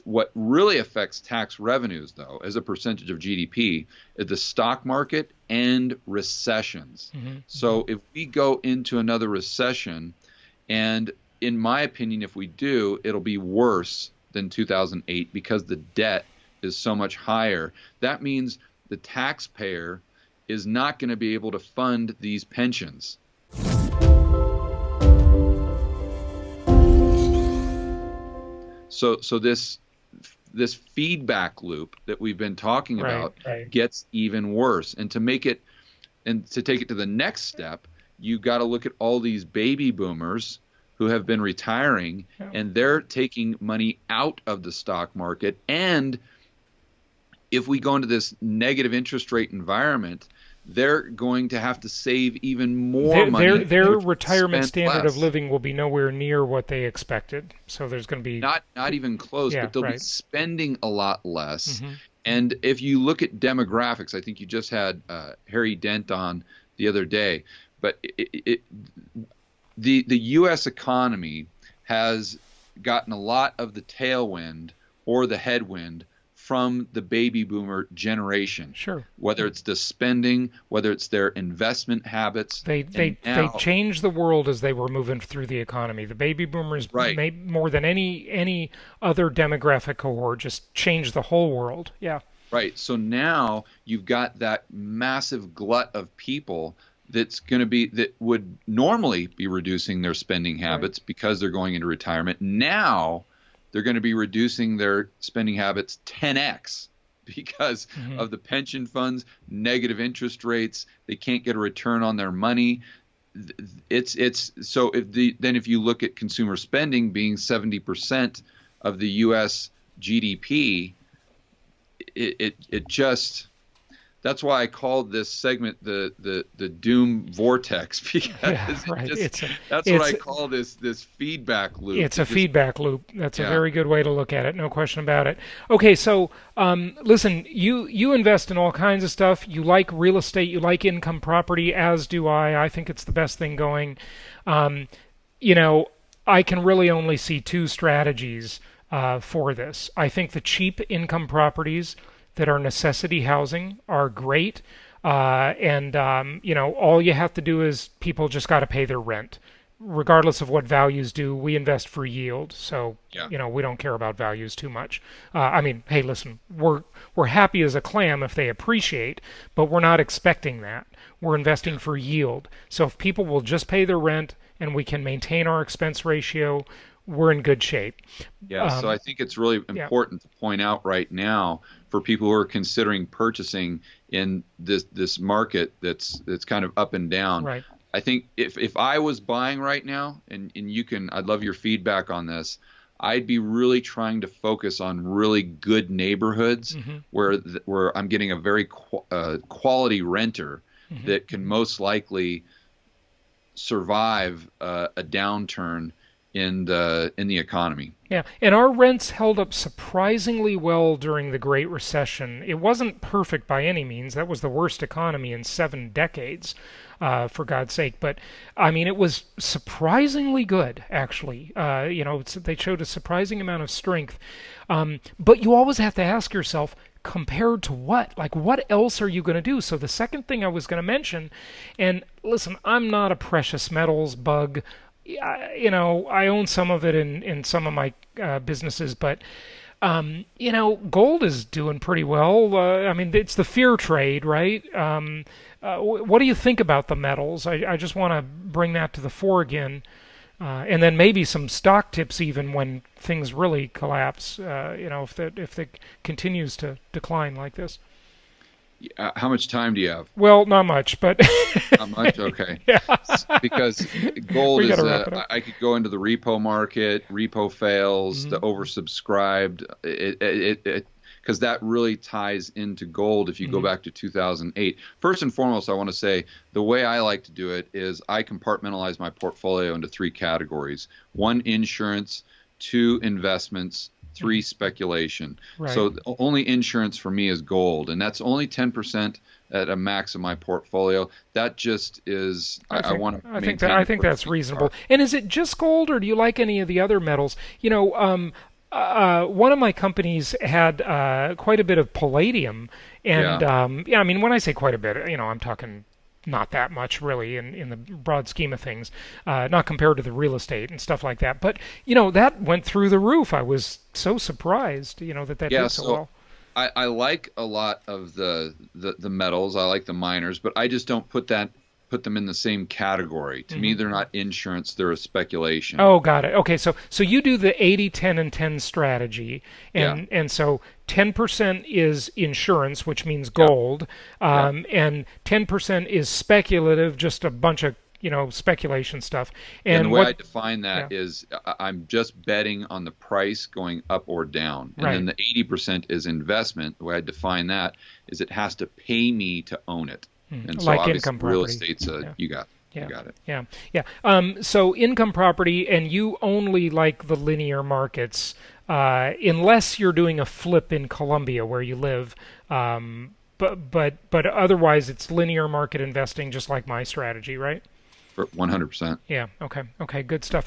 what really affects tax revenues, though, as a percentage of GDP, is the stock market and recessions. So if we go into another recession, and in my opinion, if we do, it'll be worse than 2008 because the debt is so much higher. That means the taxpayer is not going to be able to fund these pensions. So this feedback loop that we've been talking about gets even worse. And to take it to the next step, you got to look at all these baby boomers who have been retiring, and they're taking money out of the stock market. And if we go into this negative interest rate environment, they're going to have to save even more money. Their retirement standard of living will be nowhere near what they expected. So there's going to be not even close, but they'll be spending a lot less. And if you look at demographics, I think you just had Harry Dent on the other day, but the U.S. economy has gotten a lot of the tailwind or the headwind from the baby boomer generation. Sure. Whether it's the spending, whether it's their investment habits. They changed the world as they were moving through the economy. The baby boomers made more than any other demographic cohort, just changed the whole world. Yeah. Right. So now you've got that massive glut of people that would normally be reducing their spending habits because they're going into retirement. Now they're going to be reducing their spending habits 10x because of the pension funds, negative interest rates. They can't get a return on their money. So if you look at consumer spending being 70% of the U.S. GDP, it just. That's why I called this segment the doom vortex, because that's what I call this feedback loop. It's a feedback loop. That's a very good way to look at it. No question about it. Okay, so listen, you invest in all kinds of stuff. You like real estate. You like income property, as do I. I think it's the best thing going. I can really only see two strategies for this. I think the cheap income properties that are necessity housing are great. All you have to do is people just got to pay their rent. Regardless of what values do, we invest for yield. So, we don't care about values too much. Hey, listen, we're happy as a clam if they appreciate, but we're not expecting that. We're investing for yield. So if people will just pay their rent and we can maintain our expense ratio, we're in good shape. So I think it's really important to point out right now for people who are considering purchasing in this market that's kind of up and down. Right. I think if I was buying right now, and I'd love your feedback on this, I'd be really trying to focus on really good neighborhoods where I'm getting a very quality renter that can most likely survive a downturn in the economy. Yeah, and our rents held up surprisingly well during the Great Recession. It wasn't perfect by any means. That was the worst economy in 7 decades, for God's sake. But it was surprisingly good, actually. They showed a surprising amount of strength. But you always have to ask yourself, compared to what? Like, what else are you going to do? So the second thing I was going to mention, and listen, I'm not a precious metals bug. I own some of it in some of my businesses, but gold is doing pretty well. It's the fear trade, right? What do you think about the metals? I just want to bring that to the fore again, and then maybe some stock tips even when things really collapse. If it continues to decline like this. How much time do you have? Well, not much, but not much. Okay. Yeah. Because gold is. I could go into the repo market. Repo fails. The oversubscribed. Because that really ties into gold. If you go back to 2008. First and foremost, I want to say the way I like to do it is I compartmentalize my portfolio into 3 categories: 1, insurance; 2, investments; 3, speculation. Right. So only insurance for me is gold, and that's only 10% at a max of my portfolio. That just is. I think that's reasonable. And is it just gold, or do you like any of the other metals? one of my companies had quite a bit of palladium, and Yeah. yeah, I mean, when I say quite a bit, I'm talking not that much really in the broad scheme of things, not compared to the real estate and stuff like that. But that went through the roof. I was so surprised, that Yeah. did so So well. I like a lot of the metals. I like the miners, but I just don't put them in the same category. To me, Hmm. they're not insurance, they're a speculation. Oh, got it. Okay, so you do the 80, 10, and 10 strategy, Yeah. and so 10% is insurance, which means Yeah. gold, Yeah. and 10% is speculative, just a bunch of speculation stuff. Yeah, and the And way I what? define that Yeah, is I'm just betting on the price going up or down. And then right. the 80% is investment. The way I define that is it has to pay me to own it. And so Like obviously income real property. estate's Yeah. you Yeah, got it. yeah, yeah. So income property, and you only like the linear markets, unless you're doing a flip in Colombia where you live. But otherwise, it's linear market investing, just like my strategy, right? For 100%. Yeah. Okay. Okay. Good stuff.